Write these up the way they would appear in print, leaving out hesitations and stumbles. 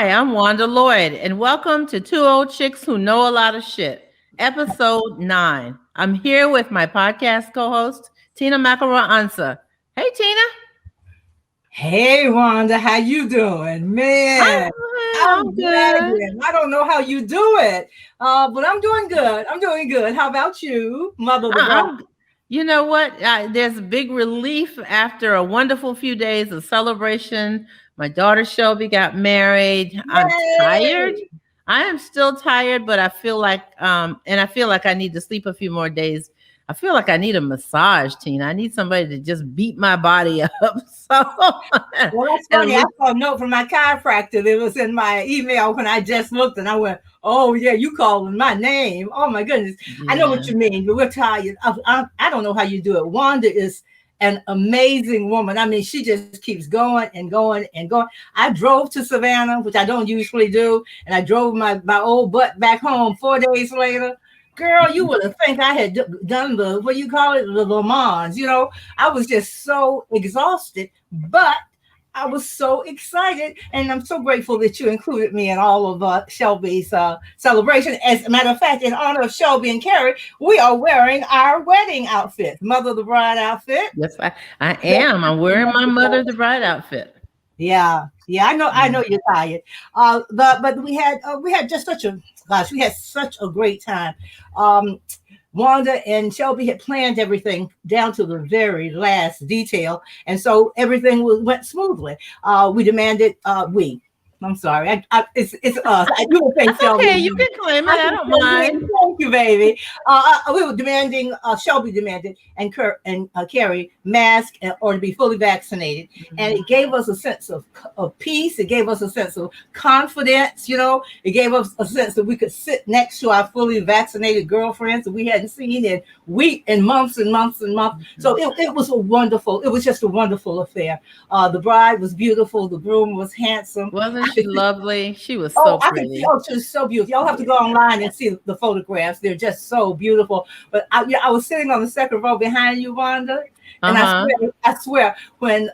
Hi, I'm Wanda Lloyd, and welcome to Two Old Chicks Who Know a Lot of Shit, episode 9. I'm here with my podcast co-host, Tina McElroy Ansa. Hey, Tina. Hey Wanda, how you doing? Man, I'm I'm good. bragging. I don't know how you do it, but I'm doing good. I'm doing good. How about you, Mother of the Bride? I'm, you know what? There's big relief after a wonderful few days of celebration. My daughter Shelby got married. I'm tired. Yay! I am still tired, but I feel like I need to sleep a few more days. I feel like I need a massage, Tina. I need somebody to just beat my body up. So, Well, that's and funny. I saw a note from my chiropractor. It was in my email when I just looked, and I went, "Oh yeah, you calling my name? Oh my goodness, I know what yeah. you mean." But we're tired. I don't know how you do it. Wanda is an amazing woman. I mean, she just keeps going and going and going. I drove to Savannah, which I don't usually do, and I drove my old butt back home 4 days later. Girl, you would have think I had done the what you call it, the Le Mans. I was just so exhausted, but I was so excited, and I'm so grateful that you included me in all of Shelby's celebration. As a matter of fact, in honor of Shelby and Carrie, we are wearing our wedding outfit, Mother of the Bride outfit. Yes, I am. I'm wearing my mother the bride outfit. Yeah, I know Mm. you're tired. But we had just such a gosh, we had such a great time. Um, Wanda and Shelby had planned everything down to the very last detail, and so everything went smoothly. We demanded we. I'm sorry, it's us. You would think That's okay. Shelby. You can claim it. I I can don't still mind. win. Thank you, baby. We were demanding, Shelby demanded, and Kurt and Carrie mask or to be fully vaccinated. And it gave us a sense of peace. It gave us a sense of confidence. It gave us a sense that we could sit next to our fully vaccinated girlfriends that we hadn't seen in weeks and months and months and months. So it was just a wonderful affair. The bride was beautiful. The groom was handsome. Wasn't she lovely? She was Oh, so I can see. pretty. Oh, she's so beautiful. Y'all have to go online and see the photographs. They're just so beautiful. But I was sitting on the second row behind you, Wanda, and Uh-huh. I swear, when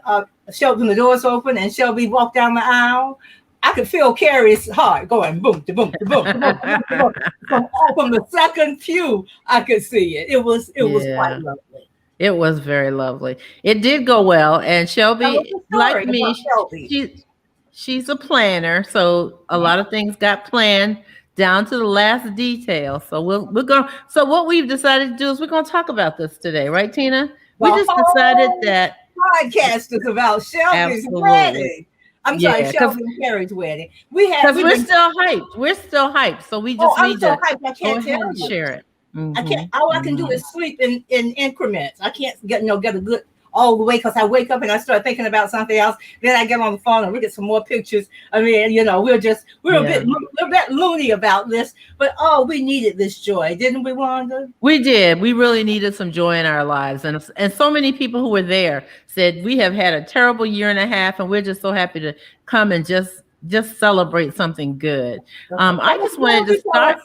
Shelby, when the doors open and Shelby walked down the aisle, I could feel Carrie's heart going boom, to boom, to boom, to boom, to boom, to boom. From the second pew, I could see it. It was quite Yeah. lovely. It was very lovely. It did go well. And Now, what's Shelby, the like story me, about Shelby? she's a planner. So a lot of things got planned down to the last detail. So we're going so what we've decided to do is we're gonna talk about this today, right, Tina? We The just decided whole that podcast is about Shelby's absolutely. wedding. I'm sorry, Yeah, Shelby and Carrie's wedding. We had because we've we're been still hyped. We're still hyped. So we oh, just I'm need so to hyped I go can't ahead tell and you. share it. I can't. Hmm. All I can do Hmm. is sleep in increments. I can't get a good all the way because I wake up and I start thinking about something else. Then I get on the phone and look at some more pictures. I mean, Yeah. we're a bit loony about this, but oh, we needed this joy, didn't we, Wanda? We did. We really needed some joy in our lives. And so many people who were there said we have had a terrible year and a half and we're just so happy to come and just celebrate something good. I just wanted to start.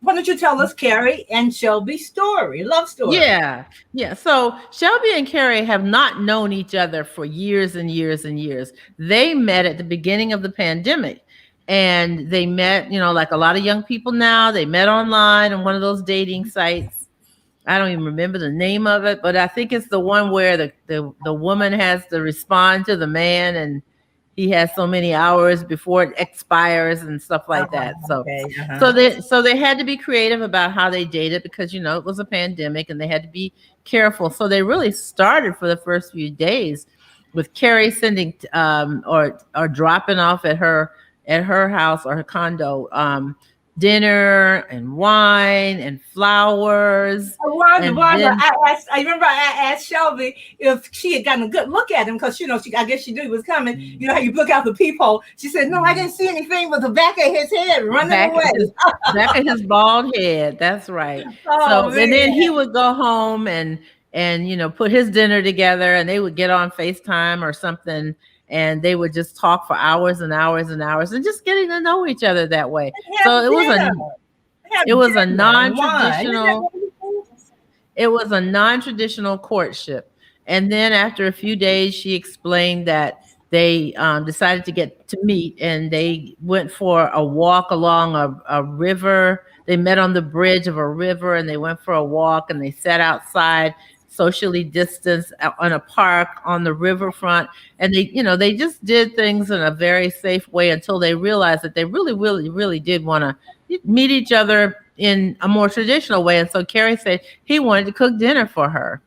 Why don't you tell us Carrie and Shelby's story, love story? Yeah. Yeah. So Shelby and Carrie have not known each other for years and years and years. They met at the beginning of the pandemic. And they met, like a lot of young people now, they met online on one of those dating sites. I don't even remember the name of it, but I think it's the one where the woman has to respond to the man and he has so many hours before it expires and stuff like that. So Okay. so they had to be creative about how they dated because it was a pandemic and they had to be careful. So they really started for the first few days with Carrie sending or dropping off at her house or her condo dinner and wine and flowers and Wanda, then I remember I asked Shelby if she had gotten a good look at him because I guess she knew he was coming. You know how you look out the peephole. She said, "No, I didn't see anything but the back of his head running back away." of his back of his bald head. That's right. Oh So and then man, he would go home and put his dinner together and they would get on FaceTime or something and they would just talk for hours and hours and hours and just getting to know each other that way. have So dinner, it was a and wine. Isn't that non-traditional wonderful? it was a non-traditional courtship. And then after a few days, she explained that they decided to get to meet, and they went for a walk along a river. They met on the bridge of a river, and they went for a walk, and they sat outside, socially distanced on a park on the riverfront. And they just did things in a very safe way until they realized that they really, really, really did want to meet each other in a more traditional way. And so Carrie said he wanted to cook dinner for her.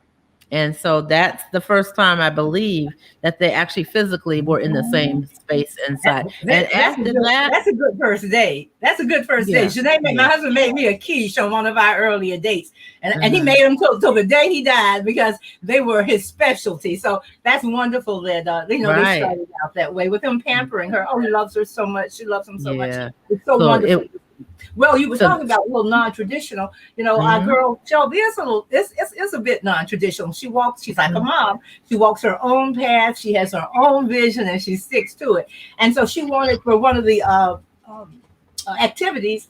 And so that's the first time, I believe, that they actually physically were in the same space inside. And after that, that's a good first date. That's a good first date. My husband made me a quiche on one of our earlier dates, and he made them till the day he died because they were his specialty. So that's wonderful that they started out that way with him pampering her. Oh, he loves her so much. She loves him so much. It's so wonderful. Well, you were talking about a little non-traditional. Our girl Shelby is a bit non-traditional. She's like a mom. She walks her own path. She has her own vision, and she sticks to it. And so she wanted, for one of the activities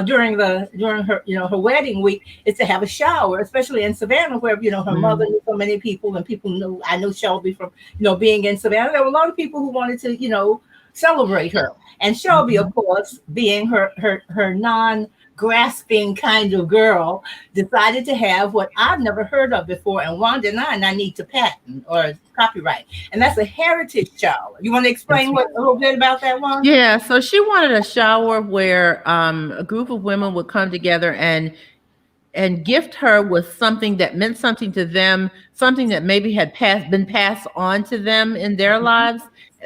during her wedding week, is to have a shower, especially in Savannah, where her mother knew so many people, and people knew. I know Shelby from being in Savannah. There were a lot of people who wanted to celebrate her. And Shelby, of course, being her non-grasping kind of girl, decided to have what I've never heard of before. And Wanda and I need to patent or copyright. And that's a heritage shower. You want to explain a little bit about that one? Yeah. So she wanted a shower where a group of women would come together and gift her with something that meant something to them, something that maybe had been passed on to them in their lives.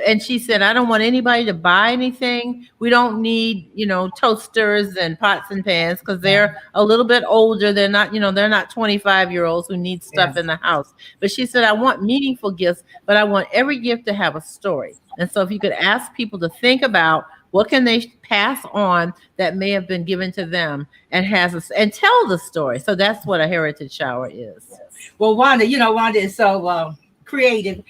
And she said, I don't want anybody to buy anything. We don't need, toasters and pots and pans, because they're a little bit older. They're not 25-year-olds who need stuff in the house. But she said, I want meaningful gifts, but I want every gift to have a story. And so if you could ask people to think about what can they pass on that may have been given to them, and tell the story. So that's what a heritage shower is. Well, Wanda is so creative.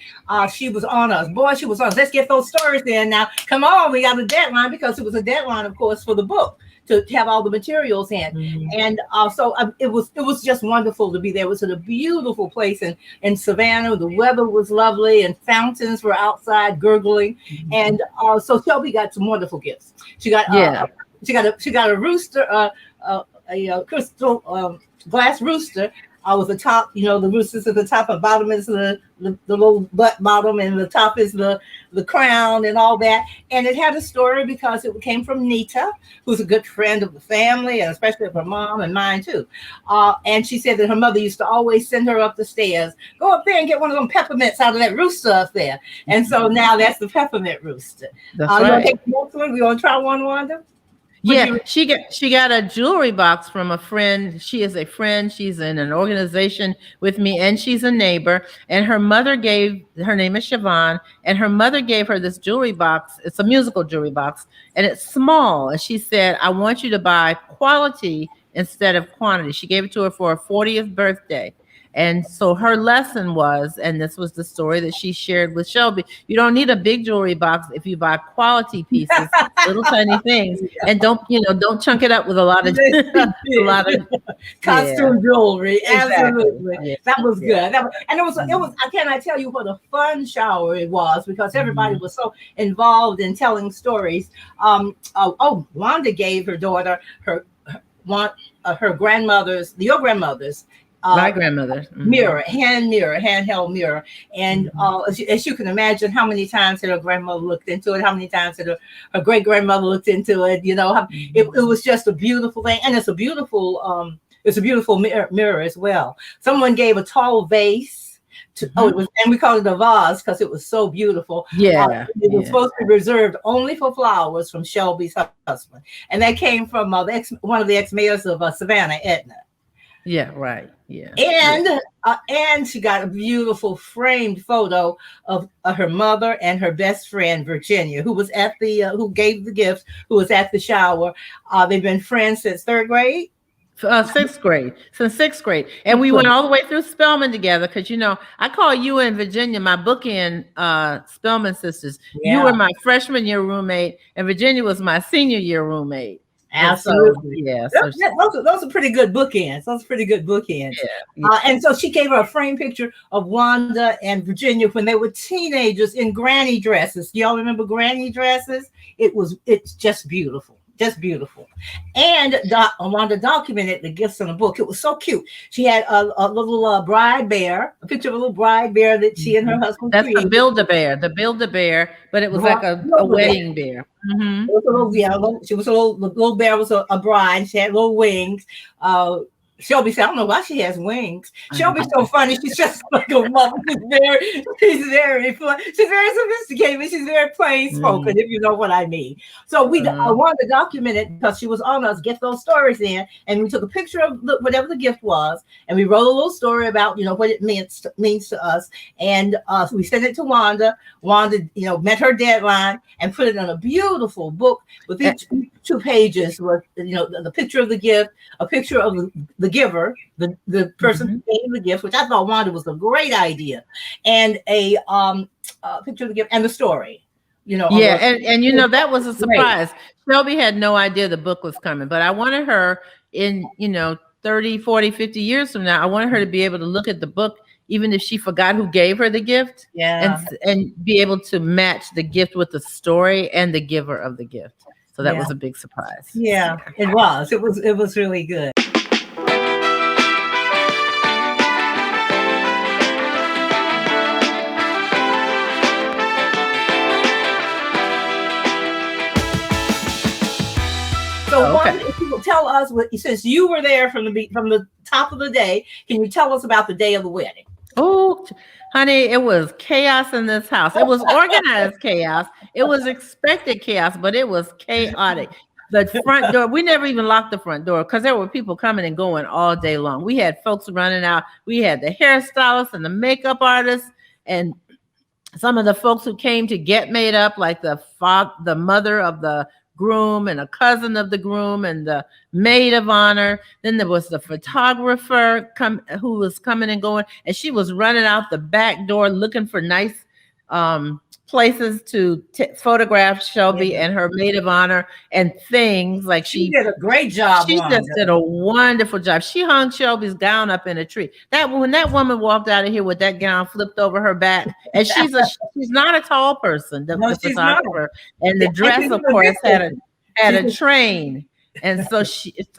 She was on us. Boy, she was on us. Let's get those stories in now. Come on, we got a deadline, because it was a deadline, of course, for the book to have all the materials in. Mm-hmm. And so it was just wonderful to be there. It was in a beautiful place in Savannah. The weather was lovely, and fountains were outside gurgling. Mm-hmm. And so Shelby got some wonderful gifts. She got a rooster, a crystal glass rooster. With the top, the roosters at the top, and bottom is the little butt bottom, and the top is the crown and all that. And it had a story because it came from Nita, who's a good friend of the family, and especially of her mom and mine too. And she said that her mother used to always send her up the stairs, go up there and get one of them peppermints out of that rooster up there. And so now that's the peppermint rooster. That's right. You want to take the next one? We want to try one, Wanda? Yeah, she got a jewelry box from a friend. She is a friend. She's in an organization with me, and she's a neighbor. And her name is Siobhan, and her mother gave her this jewelry box. It's a musical jewelry box, and it's small. And she said, I want you to buy quality instead of quantity. She gave it to her for her 40th birthday. And so her lesson was, and this was the story that she shared with Shelby, you don't need a big jewelry box if you buy quality pieces, little tiny things, and don't chunk it up with a lot of costume jewelry. Absolutely. Yeah. That was good. It was I cannot tell you what a fun shower it was, because everybody was so involved in telling stories. Wanda gave her daughter your grandmother's my grandmother handheld mirror, and as you can imagine, how many times had her grandmother looked into it, how many times had her great grandmother looked into it. It was just a beautiful thing, and it's a beautiful mirror as well. Someone gave a tall vase and we called it a vase because it was so beautiful. It was supposed to be reserved only for flowers from Shelby's husband, and that came from one of the ex-mayors of Savannah, Edna. Yeah, right. Yeah. And she got a beautiful framed photo of her mother and her best friend Virginia, who was at who gave the gifts, who was at the shower. They've been friends since third grade. Sixth grade, since sixth grade. And we went all the way through Spelman together, because I call you and Virginia my bookend Spelman sisters. Yeah. You were my freshman year roommate, and Virginia was my senior year roommate. Absolutely. Yeah, so Those are pretty good bookends. Those are pretty good bookends. And so she gave her a framed picture of Wanda and Virginia when they were teenagers in granny dresses. Y'all remember granny dresses? It's just beautiful. Just beautiful. And Wanda documented the gifts in the book. It was so cute. She had a little bride bear, a picture of a little bride bear that she and her husband That's created. the Build-A-Bear, but it was like a wedding bear. It was a little, she was a little bear was a bride. She had little wings. Shelby said, I don't know why she has wings. Shelby's so funny. She's just like a mother. She's very fun. She's very sophisticated, but she's very plain spoken, if you know what I mean. So I wanted to document it because she was on us, get those stories in, and we took a picture of whatever the gift was, and we wrote a little story about, what it means to us. And so we sent it to Wanda. Wanda, met her deadline and put it in a beautiful book with each 2 pages with, the picture of the gift, a picture of the giver, the person who gave the gift, which I thought Wanda was a great idea, and a picture of the gift and the story. And that was a surprise. Shelby had no idea the book was coming, but I wanted her in 30, 40, 50 years from now, I wanted her to be able to look at the book even if she forgot who gave her the gift, and be able to match the gift with the story and the giver of the gift. So that was a big surprise. Yeah, it was. It was really good. So Wanda, if you will tell us, since you were there from the top of the day, can you tell us about the day of the wedding? Oh, honey, it was chaos in this house. It was organized chaos. It was expected chaos, but it was chaotic. The front door, we never even locked the front door because there were people coming and going all day long. We had folks running out. We had the hairstylists and the makeup artists and some of the folks who came to get made up, like the mother of the groom and a cousin of the groom and the maid of honor. Then there was the photographer who was coming and going, and she was running out the back door looking for nice places to photograph Shelby and her maid of honor and things. Like she did a great job. She just did a wonderful job. She hung Shelby's gown up in a tree. When that woman walked out of here with that gown flipped over her back, and she's not a tall person. The photographer, and the dress, of course, had a train. And so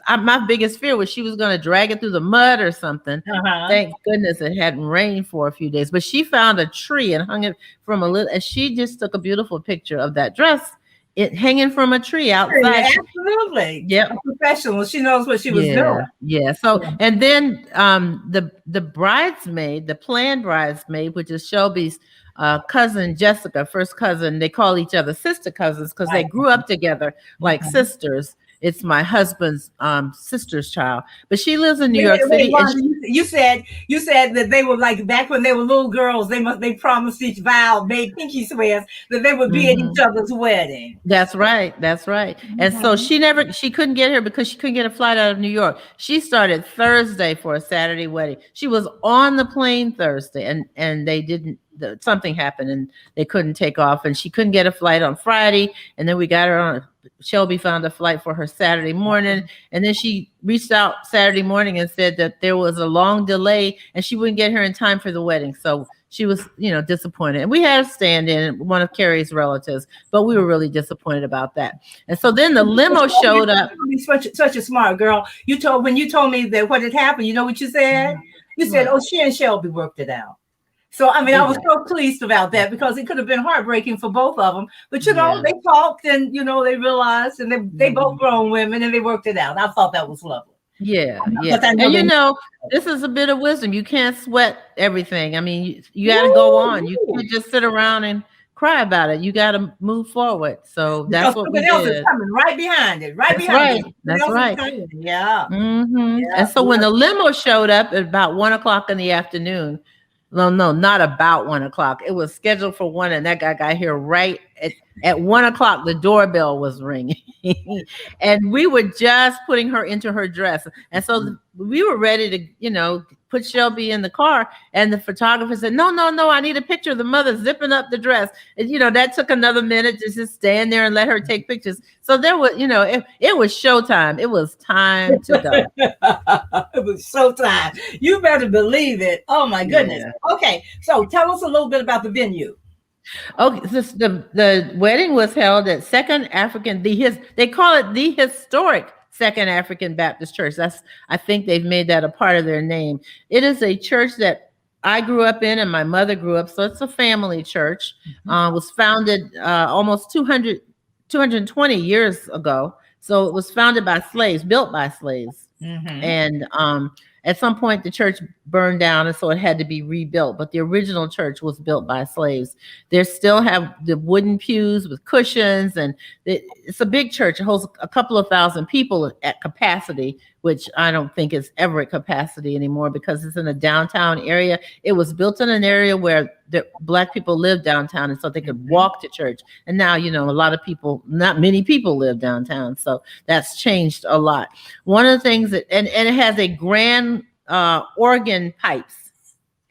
my biggest fear was she was going to drag it through the mud or something. Thank goodness it hadn't rained for a few days. But she found a tree and hung it from and she just took a beautiful picture of that dress, it hanging from a tree outside. Absolutely. Yep. A professional. She knows what she was doing. Yeah. So, and then the bridesmaid, the planned bridesmaid, which is Shelby's cousin Jessica, first cousin. They call each other sister cousins because they grew up together like sisters. It's my husband's sister's child, but she lives in New York City. You said that they were like back when they were little girls. They promised each vow, made pinky swears that they would be at each other's wedding. That's right. And so she couldn't get here because she couldn't get a flight out of New York. She started Thursday for a Saturday wedding. She was on the plane Thursday, and they didn't. Something happened and they couldn't take off, and she couldn't get a flight on Friday. And then we got her on. Shelby found a flight for her Saturday morning, and then she reached out Saturday morning and said that there was a long delay and she wouldn't get here in time for the wedding. So she was, disappointed. And we had a stand-in, one of Carrie's relatives, but we were really disappointed about that. And so then the limo showed up. Such a smart girl. When you told me that what had happened, you know what you said? You said, "Oh, she and Shelby worked it out." So, I was so pleased about that because it could have been heartbreaking for both of them. But, they talked and, they realized, and they both grown women, and they worked it out. I thought that was lovely. Yeah. And, this is a bit of wisdom. You can't sweat everything. I mean, you got to go on. You can't just sit around and cry about it. You got to move forward. So that's what we did. Somebody else is coming right behind it. That's right. Yeah. Mm-hmm. And so when the limo showed up at about 1:00 in the afternoon, no, not about 1:00. It was scheduled for 1, and that guy got here right at 1:00. The doorbell was ringing, and we were just putting her into her dress. And so we were ready to, put Shelby in the car, and the photographer said, no, no, no, I need a picture of the mother zipping up the dress. And, that took another minute to just stand there and let her take pictures. So there was, it was showtime. It was time to go. It was showtime. You better believe it. Oh my goodness. Yeah. Okay. So tell us a little bit about the venue. Okay, the wedding was held at Second African, they call it the historic Second African Baptist Church. I think they've made that a part of their name. It is a church that I grew up in and my mother grew up, so it's a family church. Was founded almost 220 years ago. So it was founded by slaves, built by slaves. And at some point the church burned down, and so it had to be rebuilt. But the original church was built by slaves. They still have the wooden pews with cushions, and it's a big church. It holds a couple of thousand people at capacity, which I don't think is ever at capacity anymore because it's in a downtown area. It was built in an area where the Black people lived downtown, and so they could walk to church. And now, a lot of people, not many people live downtown, so that's changed a lot. One of the things that, and it has a grand organ pipes.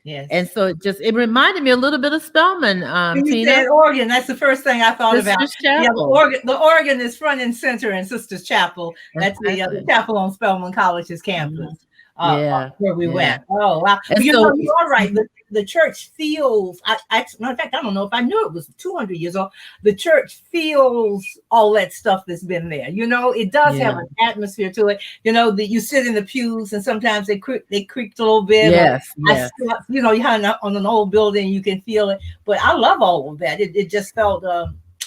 Yes. And so it reminded me a little bit of Spelman. Tina, said organ. That's the first thing I thought about. Yeah, the organ is front and center in Sisters Chapel. That's the chapel on Spelman College's campus. Where we went. Oh wow! You're right. The church feels. Matter of fact, I don't know if I knew it was 200 years old. The church feels all that stuff that's been there. It does have an atmosphere to it. That you sit in the pews and sometimes they creak a little bit. Yes. You have on an old building, you can feel it. But I love all of that. It just felt.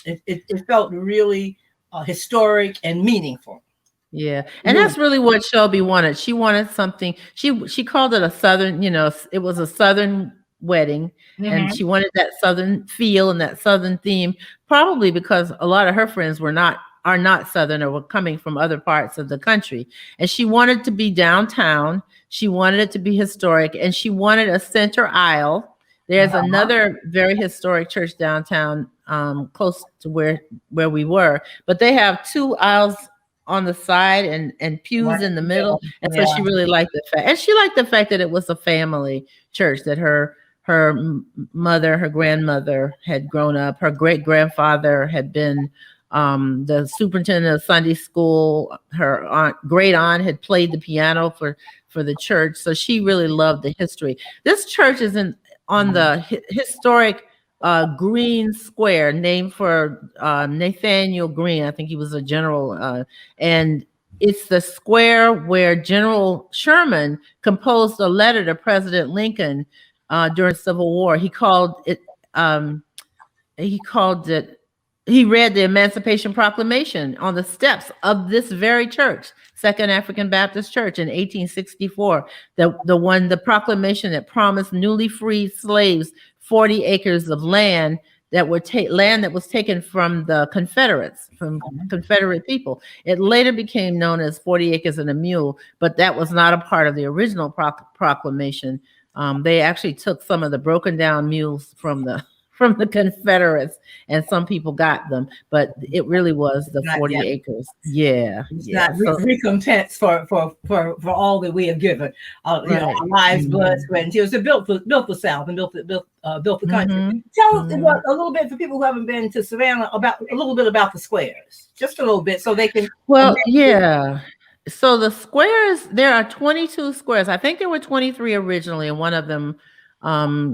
It felt really historic and meaningful. Yeah. And that's really what Shelby wanted. She wanted something, she called it a Southern, it was a Southern wedding, and she wanted that Southern feel and that Southern theme, probably because a lot of her friends are not Southern or were coming from other parts of the country. And she wanted to be downtown. She wanted it to be historic, and she wanted a center aisle. There's another very historic church downtown, close to where we were, but they have two aisles on the side and pews in the middle. And so she really liked the fact, and she liked the fact that it was a family church, that her mother, her grandmother had grown up. Her great grandfather had been the superintendent of Sunday school. Her great aunt had played the piano for the church. So she really loved the history. This church is on the historic Green Square, named for Nathaniel Green. I think he was a general, and it's the square where General Sherman composed a letter to President Lincoln during the Civil War. He read the Emancipation Proclamation on the steps of this very church, Second African Baptist Church, in 1864. The proclamation that promised newly freed slaves 40 acres of land that was taken from the Confederates, from Confederate people. It later became known as 40 acres and a mule, but that was not a part of the original proclamation. They actually took some of the broken down mules from the Confederates, and some people got them, but it really was the 40 acres. Yeah. Not recompense for all that we have given. Our lives, blood, sweat, and tears. It built the South and built the country. Tell us a little bit for people who haven't been to Savannah about the squares, just a little bit, so they can. Well, yeah. So the squares, there are 22 squares. I think there were 23 originally, and one of them,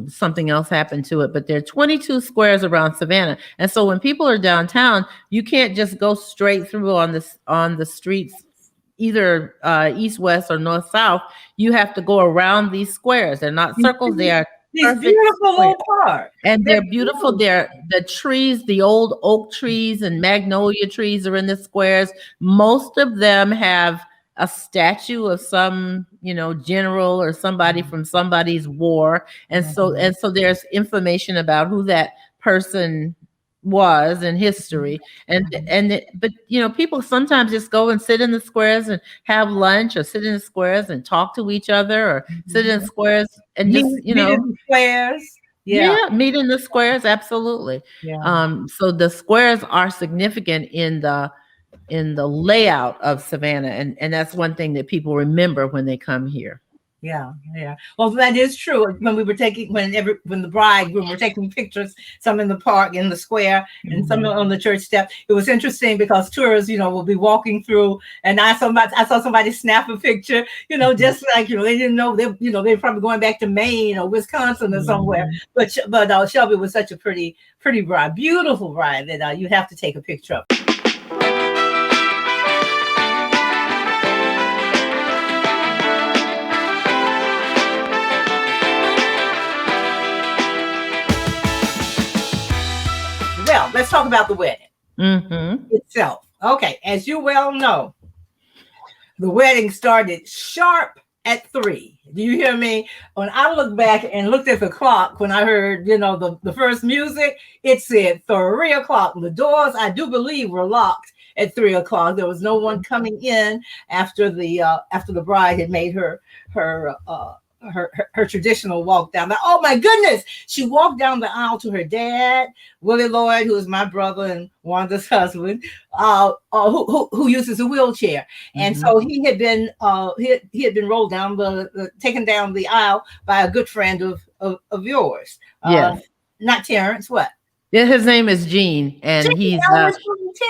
something else happened to it, but there are 22 squares around Savannah. And so when people are downtown, you can't just go straight through on the streets, either east, west, or north, south. You have to go around these squares. They're not circles. They are these beautiful little parks. And they're beautiful. They're the trees, the old oak trees and magnolia trees are in the squares. Most of them have a statue of some, general or somebody from somebody's war. And so there's information about who that person was in history. But people sometimes just go and sit in the squares and have lunch, or sit in the squares and talk to each other, or sit in the squares and just, meet in the squares. Yeah, meet in the squares. Absolutely. Yeah. So the squares are significant in the in the layout of Savannah, and that's one thing that people remember when they come here. Yeah, yeah. Well, that is true. When we were taking, when the bridegroom were taking pictures, some in the park, in the square, and some on the church step. It was interesting because tourists, will be walking through, and I saw somebody snap a picture, just like they didn't know they were probably going back to Maine or Wisconsin or somewhere. But Shelby was such a pretty bride, beautiful bride that you have to take a picture of. Well, let's talk about the wedding itself. Okay, as you well know, the wedding started sharp at 3. Do you hear me? When I looked back and looked at the clock, when I heard, the first music, it said 3 o'clock. The doors, I do believe, were locked at 3 o'clock. There was no one coming in after the bride had made her traditional walk down the. Oh my goodness! She walked down the aisle to her dad, Willie Lloyd, who is my brother and Wanda's husband, who uses a wheelchair, and so he had been rolled down taken down the aisle by a good friend of yours. Yes, not Terrence. What? Yeah, his name is Gene, and he's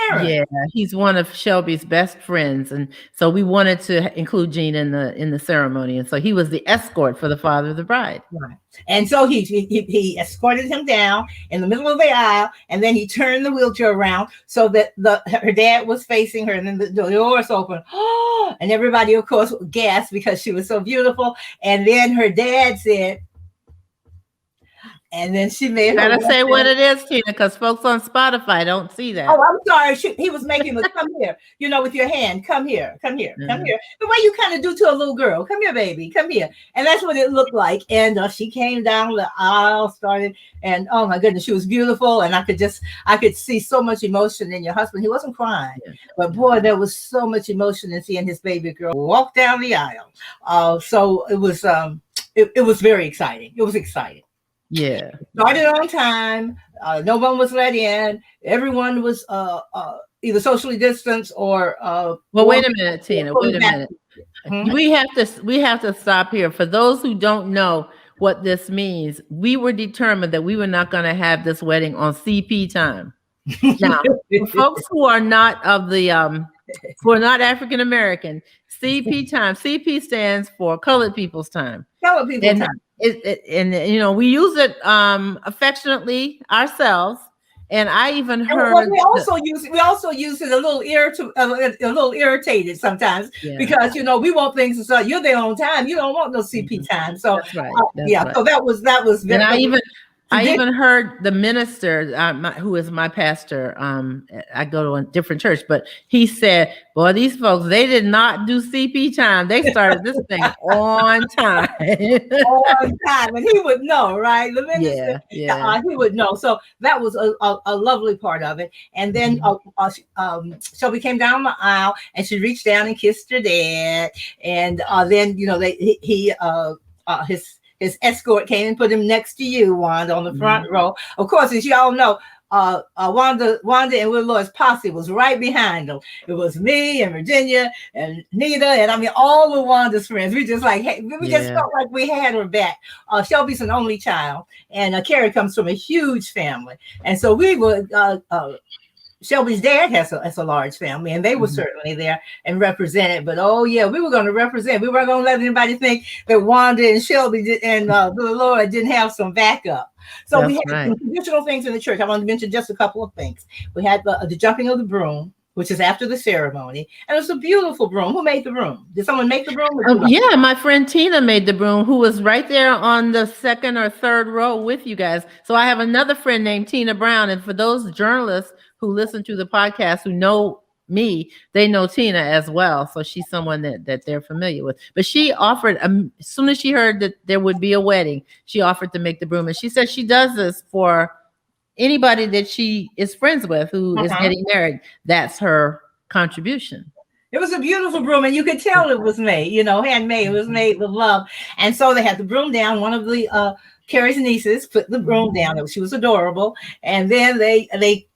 Terrence. he's one of Shelby's best friends, and so we wanted to include Gene in the ceremony, and so he was the escort for the father of the bride. Right. And so he escorted him down in the middle of the aisle, and then he turned the wheelchair around so that her dad was facing her, and then the doors opened, and everybody, of course, gasped because she was so beautiful. And then her dad said. And then she made her. Gotta say what it is, Tina, because folks on Spotify don't see that. Oh, I'm sorry. He was making the come here, with your hand. Come here, come here, come here. The way you kind of do to a little girl. Come here, baby. Come here. And that's what it looked like. And she came down the aisle, started, and oh my goodness, she was beautiful. And I could see so much emotion in your husband. He wasn't crying, but boy, there was so much emotion in seeing his baby girl walk down the aisle. So it was, it was very exciting. It was exciting. Yeah, started on time. No one was let in. Everyone was either socially distanced or. Well, wait a minute, Tina. Wait a minute. We have to stop here. For those who don't know what this means, we were determined that we were not going to have this wedding on CP time. Now, for folks who are not who are not African American, CP time. CP stands for Colored People's Time. Colored People's Time. And we use it affectionately ourselves, and I even heard we also use it a little irritated sometimes because we want things to start. You're there on time. You don't want no CP time. So that's right. Right. So that was very. And I even heard the minister, who is my pastor. I go to a different church, but he said, "Boy, these folks, they did not do CP time. They started this thing on time." On time, and he would know, right? The minister, he would know. So that was a lovely part of it. And then Shelby came down the aisle, and she reached down and kissed her dad. And then his escort came and put him next to you, Wanda, on the front row. Of course, as y'all know, Wanda and Will Lloyd's posse was right behind them. It was me and Virginia and Nita, and I mean all of Wanda's friends. We just just felt like we had her back. Shelby's an only child, and Carrie comes from a huge family, and so we would. Shelby's dad has a large family, and they were certainly there and represented. But we were going to represent. We weren't going to let anybody think that Wanda and Shelby and Little Lloyd didn't have some backup. So we had some traditional things in the church. I want to mention just a couple of things. We had the jumping of the broom, which is after the ceremony, and it was a beautiful broom. Who made the broom? Did someone make the broom? My friend Tina made the broom, who was right there on the second or third row with you guys. So I have another friend named Tina Brown, and for those journalists who listen to the podcast who know me, they know Tina as well. So she's someone that they're familiar with. But she offered, as soon as she heard that there would be a wedding, she offered to make the broom. And she said she does this for anybody that she is friends with who is getting married. That's her contribution. It was a beautiful broom, and you could tell it was made, handmade. It was made with love. And so they had the broom down. One of the Carrie's nieces put the broom down. She was adorable. And then they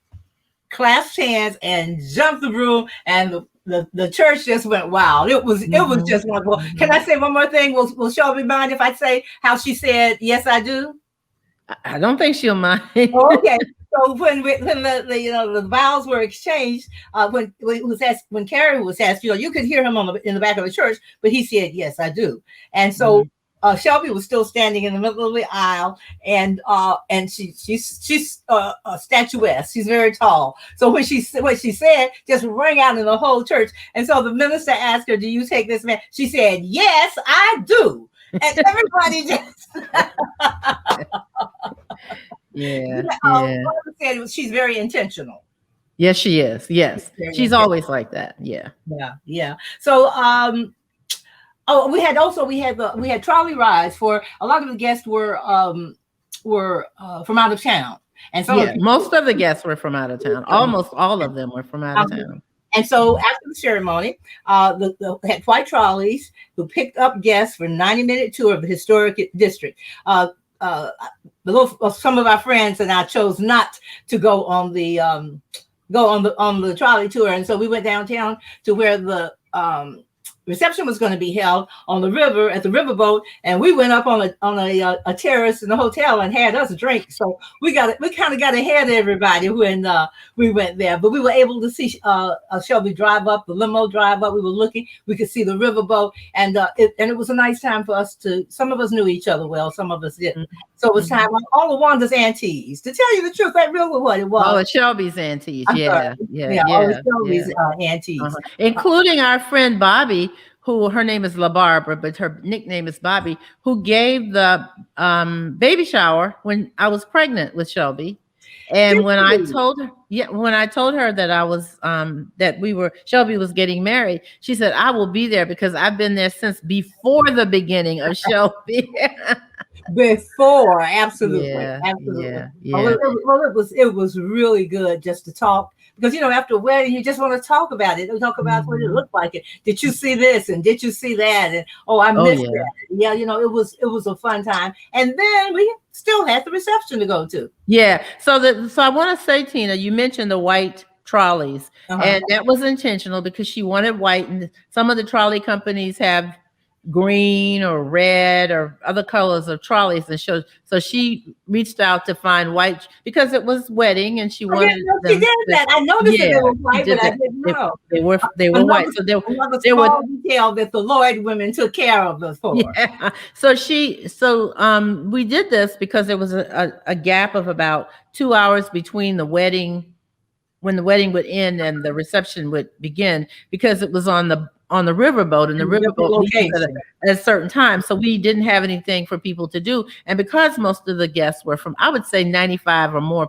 clasped hands and jumped the room, and the church just went wild. It was just wonderful. Can I say one more thing? Will Shelby mind if I say how she said yes I do? I don't think she'll mind. Okay. So when the vows were exchanged, when Carrie was asked, you could hear him in the back of the church, but he said, "Yes, I do." And so Shelby was still standing in the middle of the aisle, and she's a statuesque. She's very tall. So what she said just rang out in the whole church. And so the minister asked her, "Do you take this man?" She said, "Yes, I do." And everybody just said she's very intentional. Yes, she is. Yes, she's always like that. Yeah. So we had trolley rides for a lot of the guests were from out of town, and so most of the guests were from out of town. Almost all of them were from out of town. And so after the ceremony, had white trolleys who picked up guests for a 90-minute tour of the historic district. Some of our friends and I chose not to go on the trolley tour, and so we went downtown to where the reception was going to be held on the river at the riverboat, and we went up on a terrace in the hotel and had us a drink. So we kind of got ahead of everybody when we went there. But we were able to see Shelby drive up, the limo drive up. We were looking, we could see the riverboat, and it was a nice time for us to. Some of us knew each other well, some of us didn't. So it was time all of Wanda's aunties. To tell you the truth, that really what it was. All of Shelby's aunties, all of Shelby's aunties, including our friend Bobby, who her name is La Barbara, but her nickname is Bobby, who gave the baby shower when I was pregnant with Shelby. And when I told her that I was Shelby was getting married, she said, "I will be there because I've been there since before the beginning of Shelby." Before, absolutely. Well, it was really good just to talk, because after a wedding you just want to talk about it. Talk about what it looked like. Did you see this and did you see that? And I missed that. Yeah, it was a fun time. And then we still had the reception to go to. Yeah. So I want to say, Tina, you mentioned the white trolleys, and that was intentional because she wanted white, and some of the trolley companies have green or red or other colors of trolleys, and so she reached out to find white because it was wedding, and she wanted. She did that. I noticed that they were white, but I didn't know they were white. So there was detail that the Lloyd women took care of us for. Yeah. So we did this because there was a gap of about 2 hours between the wedding, when the wedding would end and the reception would begin, because it was on the riverboat, and the riverboat at a certain time. So we didn't have anything for people to do. And because most of the guests were from, I would say 95% or more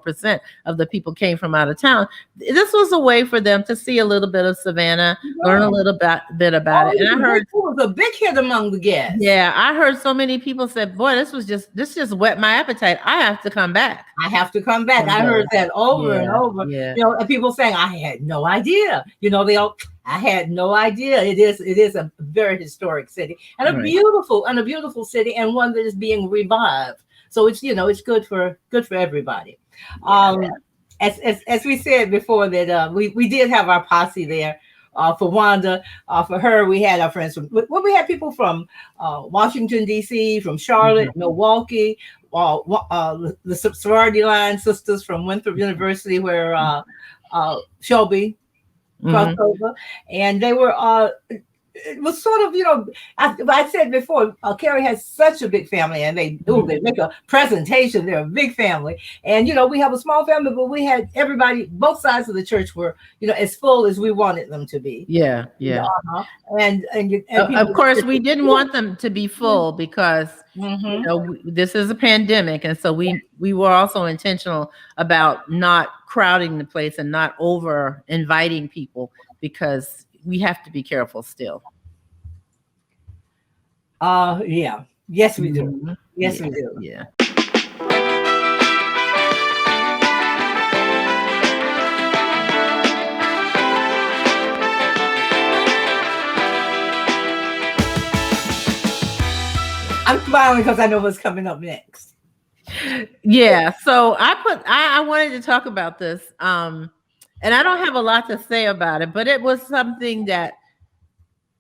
of the people came from out of town, this was a way for them to see a little bit of Savannah, learn a little bit about it. And I heard it was a big hit among the guests. Yeah, I heard so many people said, "Boy, this just whet my appetite. I have to come back. I heard that over and over. And people saying, "I had no idea." I had no idea. It is a very historic city, and a beautiful city, and one that is being revived. So it's it's good for everybody. As we said before, that we did have our posse there. For Wanda, for her, we had our friends we had people from Washington D.C., from Charlotte, Milwaukee, the sorority line sisters from Winthrop University, where Shelby crossed over, and they were it was sort of, I said before, Carrie has such a big family, and they make a presentation. They're a big family, and we have a small family, but we had everybody, both sides of the church were as full as we wanted them to be. And of course we didn't want them to be full because this is a pandemic, and so we were also intentional about not crowding the place and not over inviting people, because we have to be careful still. Yes, we do. Yes, we do. Yeah. I'm smiling because I know what's coming up next. Yeah. So I wanted to talk about this. And I don't have a lot to say about it, but it was something that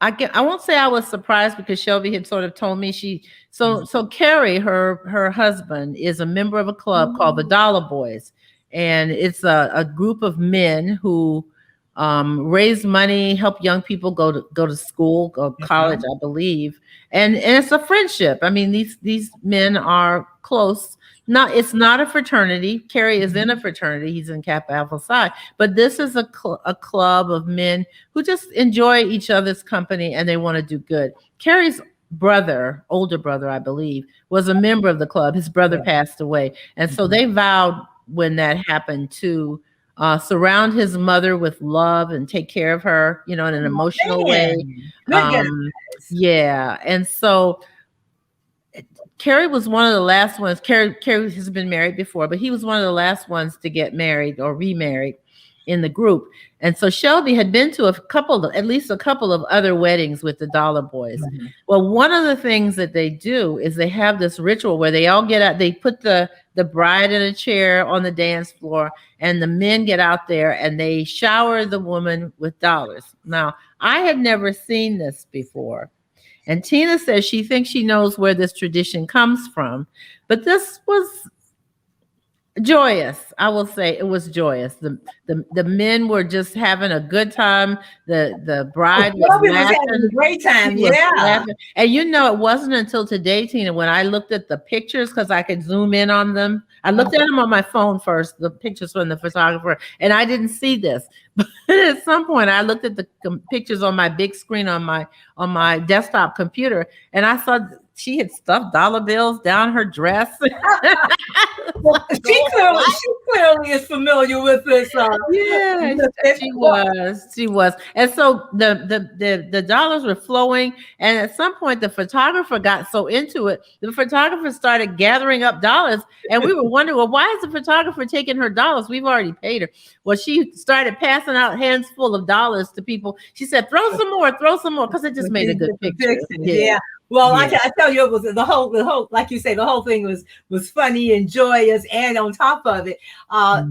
I won't say I was surprised because Shelby had sort of told me so Carrie, her husband, is a member of a club called the Dollar Boys, and it's a group of men who raise money, help young people go to school, go to college, I believe, and it's a friendship. I mean, these men are close. Not It's not a fraternity. Carrie is in a fraternity. He's in Kappa Alpha Psi, but this is a club of men who just enjoy each other's company and they want to do good. Carrie's brother, older brother, I believe, was a member of the club. His brother passed away. And so they vowed when that happened to surround his mother with love and take care of her, in an emotional way. Good Yeah. And so Carrie was one of the last ones. Carrie has been married before, but he was one of the last ones to get married or remarried in the group. And so Shelby had been to at least a couple of other weddings with the Dollar Boys. Well, one of the things that they do is they have this ritual where they all get out, they put the bride in a chair on the dance floor, and the men get out there and they shower the woman with dollars. Now, I had never seen this before. And Tina says she thinks she knows where this tradition comes from, but this was joyous. I will say it was joyous. The men were just having a good time. The bride was having a great time. Laughing. And it wasn't until today, Tina, when I looked at the pictures, because I could zoom in on them. I looked at them on my phone first, the pictures from the photographer, and I didn't see this. But at some point, I looked at the pictures on my big screen on my desktop computer, and I saw she had stuffed dollar bills down her dress. She clearly is familiar with this. Yeah, she was. And so the dollars were flowing. And at some point, the photographer got so into it, the photographer started gathering up dollars. And we were wondering, well, why is the photographer taking her dollars? We've already paid her. Well, she started passing out hands full of dollars to people. She said, throw some more, because it just made a good picture. Yeah. Well, I tell you, it was the whole, like you say, the whole thing was funny and joyous, and on top of it, I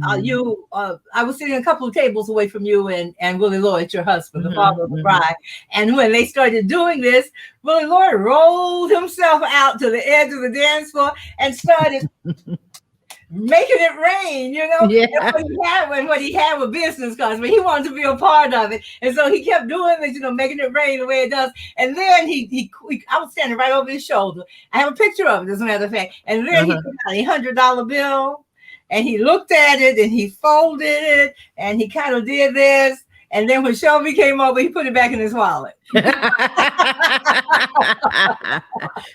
was sitting a couple of tables away from you and Willie Lloyd, your husband, the father of the bride, and when they started doing this, Willie Lloyd rolled himself out to the edge of the dance floor and started making it rain, and what he had with business cards, but he wanted to be a part of it, and so he kept doing this, making it rain the way it does. And then I was standing right over his shoulder. I have a picture of it, as a matter of fact. And then he took out $100 bill, and he looked at it, and he folded it, and he kind of did this. And then when Shelby came over, he put it back in his wallet.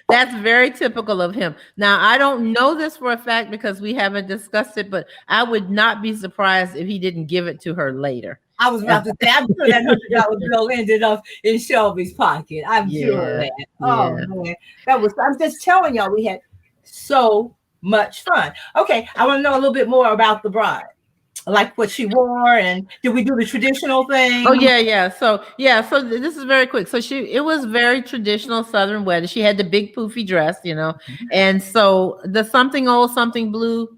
That's very typical of him. Now, I don't know this for a fact because we haven't discussed it, but I would not be surprised if he didn't give it to her later. I was about to say, I'm sure that $100 bill ended up in Shelby's pocket. I'm sure of that. Oh, man. I'm just telling y'all, we had so much fun. Okay, I want to know a little bit more about the bride. Like what she wore, and did we do the traditional thing? Oh yeah. So this is very quick. So it was very traditional Southern wedding. She had the big poofy dress, and so the something old, something blue,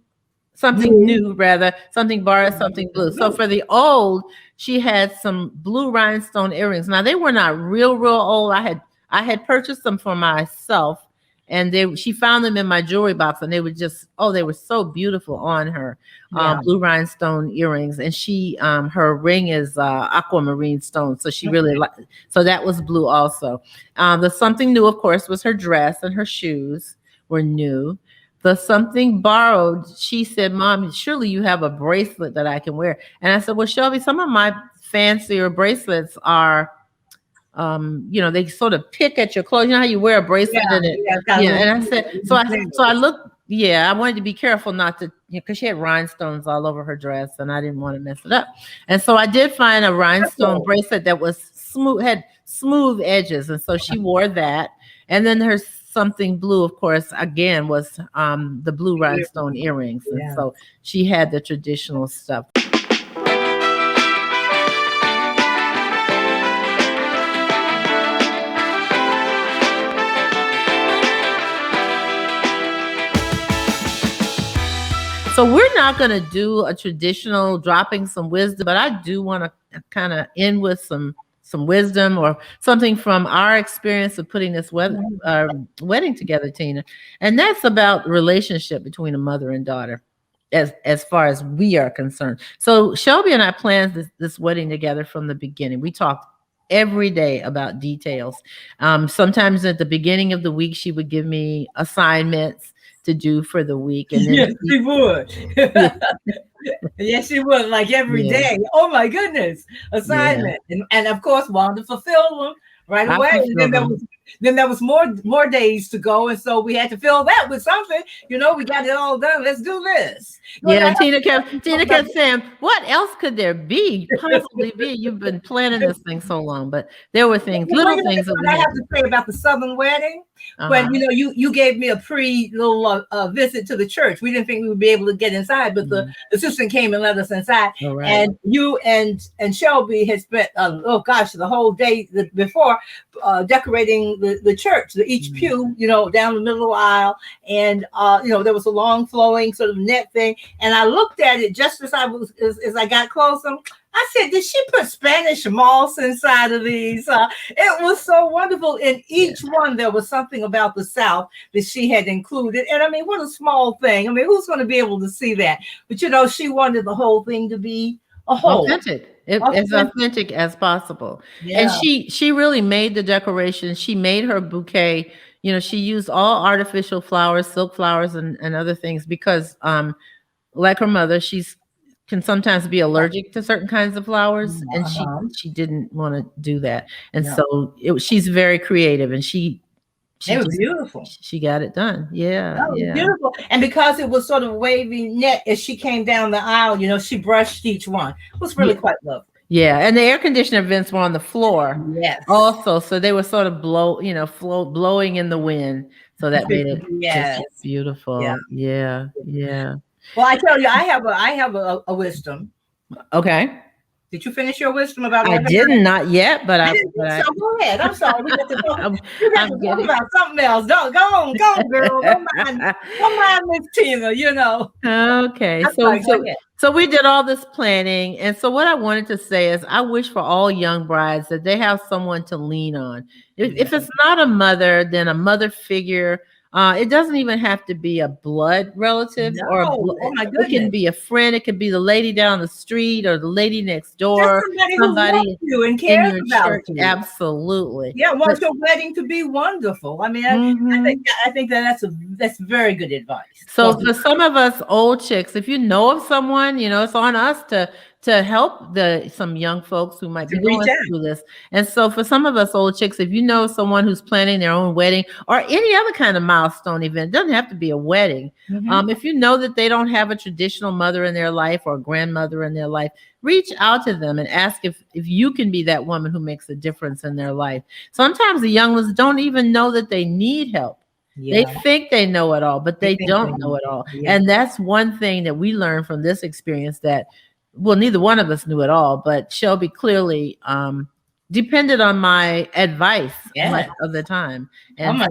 something new rather, something borrowed, something blue. So for the old, she had some blue rhinestone earrings. Now they were not real old. I had purchased them for myself. And she found them in my jewelry box, and they were they were so beautiful on her. Blue rhinestone earrings, and she her ring is aquamarine stone, so she really so that was blue also. The something new, of course, was her dress, and her shoes were new. The something borrowed, she said, "Mom, surely you have a bracelet that I can wear." And I said, "Well, Shelby, some of my fancier bracelets are they sort of pick at your clothes. You know how you wear a bracelet and it, And I said, so I looked, I wanted to be careful not to, because she had rhinestones all over her dress, and I didn't want to mess it up. And so I did find a rhinestone bracelet that was smooth, had smooth edges, and so she wore that. And then her something blue, of course, again was the blue rhinestone earrings, and so she had the traditional stuff. So we're not going to do a traditional dropping some wisdom, but I do want to kind of end with some wisdom or something from our experience of putting this wedding together, Tina. And that's about the relationship between a mother and daughter, as far as we are concerned. So Shelby and I planned this wedding together from the beginning. We talked every day about details. Sometimes at the beginning of the week, she would give me assignments to do for the week, and then Yes, she would. yeah, Yes, she would, like every yeah, day. Oh my goodness, yeah. assignment, and of course, Wanda fulfilled them right I away. And fulfill them. then there was more days to go, and so we had to fill that with something. We got it all done. Let's do this. Yeah, I and Tina talk about kept saying, "What else could there possibly be? You've been planning this thing so long." But there were things, Well, little things that what we I had have to say about the Southern wedding, uh-huh. when you gave me a little visit to the church. We didn't think we would be able to get inside, but the assistant came and let us inside. All right. And you and Shelby had spent the whole day before decorating the church, each pew, down the middle of the aisle, and there was a long flowing sort of net thing. And I looked at it just as I got closer. I said, did she put Spanish moss inside of these? It was so wonderful. In each one, there was something about the South that she had included. And I mean, what a small thing. I mean, who's going to be able to see that? But, she wanted the whole thing to be a whole. Authentic. As authentic as possible. Yeah. And she really made the decoration. She made her bouquet. She used all artificial flowers, silk flowers, and other things because, like her mother, can sometimes be allergic to certain kinds of flowers, and she didn't want to do that. And so she's very creative, and it was beautiful. She got it done. Yeah, yeah. Beautiful. And because it was sort of wavy net as she came down the aisle, she brushed each one. It was really quite lovely. Yeah, and the air conditioner vents were on the floor. Yes. Also, so they were sort of blowing in the wind, so that made it just beautiful. Yeah, yeah. Well, I tell you, I have a wisdom. Okay. Did you finish your wisdom about? I didn't, not yet, but so go ahead. I'm sorry. We got to talk about something else. Go on, girl. Don't mind Miss Tina. Okay. So we did all this planning, and so what I wanted to say is, I wish for all young brides that they have someone to lean on. If it's not a mother, then a mother figure. It doesn't even have to be a blood relative it can be a friend. It could be the lady down the street or the lady next door. Somebody who loves you and cares about you. Absolutely. Yeah, wants your wedding to be wonderful. I mean, I think that's very good advice. So for some of us old chicks, if you know of someone, it's on us to help some young folks who might be going through this. And so for some of us old chicks, if you know someone who's planning their own wedding or any other kind of milestone event, it doesn't have to be a wedding. If you know that they don't have a traditional mother in their life or a grandmother in their life, reach out to them and ask if you can be that woman who makes a difference in their life. Sometimes the young ones don't even know that they need help. Yeah. They think they know it all, but they don't know it all. Yeah. And that's one thing that we learned from this experience that, well, neither one of us knew it all, but Shelby clearly depended on my advice much of the time. And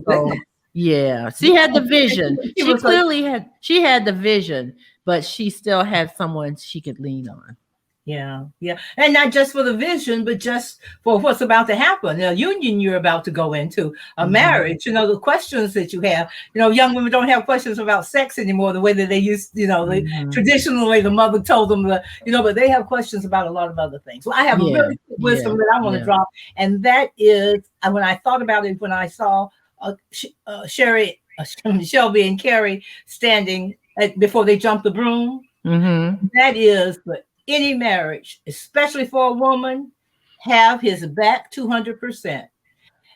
yeah, she had the vision. She had the vision, but she still had someone she could lean on. Yeah. And not just for the vision, but just for what's about to happen. A union you're about to go into, a marriage, the questions that you have. Young women don't have questions about sex anymore the way that they used, traditionally the mother told them, but they have questions about a lot of other things. So I have a really good wisdom that I want to drop. And that is, when I thought about it, when I saw Shelby and Carrie standing before they jumped the broom, that is the any marriage, especially for a woman, have his back 200%.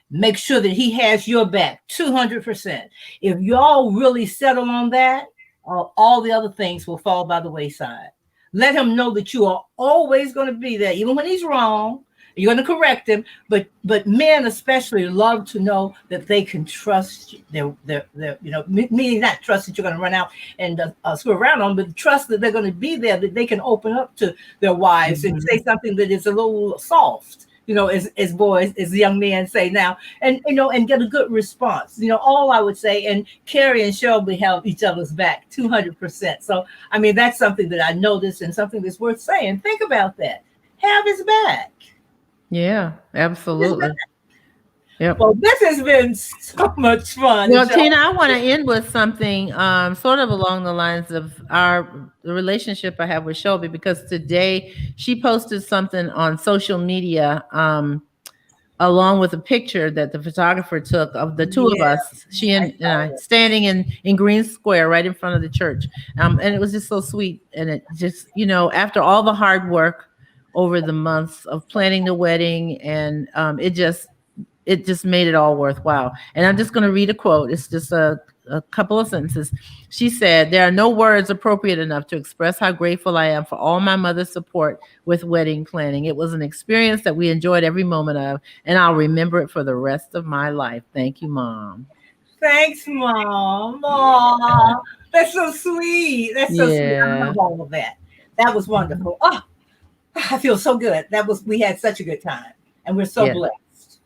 Make sure that he has your back 200%. If y'all really settle on that, all the other things will fall by the wayside. Let him know that you are always going to be there, even when he's wrong. You're going to correct him, but men especially love to know that they can trust you. Meaning not trust that you're going to run out and screw around on, but trust that they're going to be there, that they can open up to their wives and say something that is a little soft, as boys, as young men say now, and and get a good response. All I would say, and Carrie and Shelby have each other's back 200%. So I mean, that's something that I noticed and something that's worth saying. Think about that. Have his back. Yeah, absolutely. Yep. Well, this has been so much fun. Well, Tina, I want to end with something sort of along the lines of the relationship I have with Shelby, because today she posted something on social media along with a picture that the photographer took of the two of us, she and I, standing in Green Square right in front of the church. And it was just so sweet. And it just, after all the hard work over the months of planning the wedding, and it just made it all worthwhile. And I'm just going to read a quote. It's just a couple of sentences. She said, "There are no words appropriate enough to express how grateful I am for all my mother's support with wedding planning. It was an experience that we enjoyed every moment of, and I'll remember it for the rest of my life. Thank you, Mom." Thanks, Mom. Aww, that's so sweet. That's so sweet. I love all of that. That was wonderful. Oh, I feel so good. We had such a good time, and we're so blessed.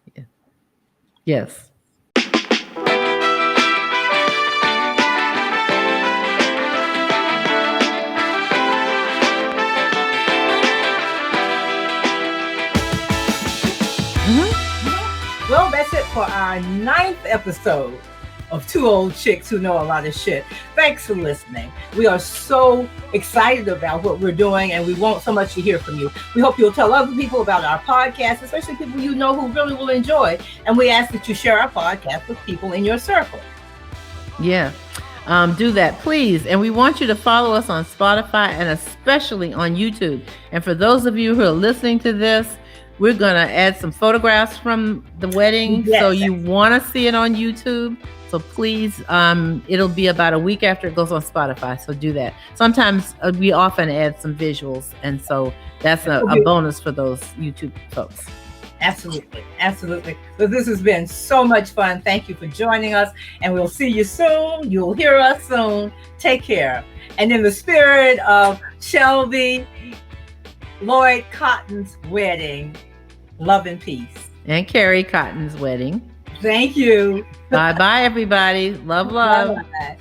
Yes. Well, that's it for our 9th episode of Two Old Chicks Who Know a Lot of Shit. Thanks for listening. We are so excited about what we're doing, and we want so much to hear from you. We hope you'll tell other people about our podcast, especially people you know who really will enjoy. And we ask that you share our podcast with people in your circle. Yeah. Do that, please. And we want you to follow us on Spotify and especially on YouTube. And for those of you who are listening to this, we're going to add some photographs from the wedding. Yes. So you want to see it on YouTube. So please, it'll be about a week after it goes on Spotify. So do that. Sometimes we often add some visuals. And so that's a bonus for those YouTube folks. Absolutely. Absolutely. So this has been so much fun. Thank you for joining us. And we'll see you soon. You'll hear us soon. Take care. And in the spirit of Shelby, Lloyd Cotton's wedding, love and peace. And Carrie Cotton's wedding. Thank you. Bye-bye, everybody. Love. Bye-bye.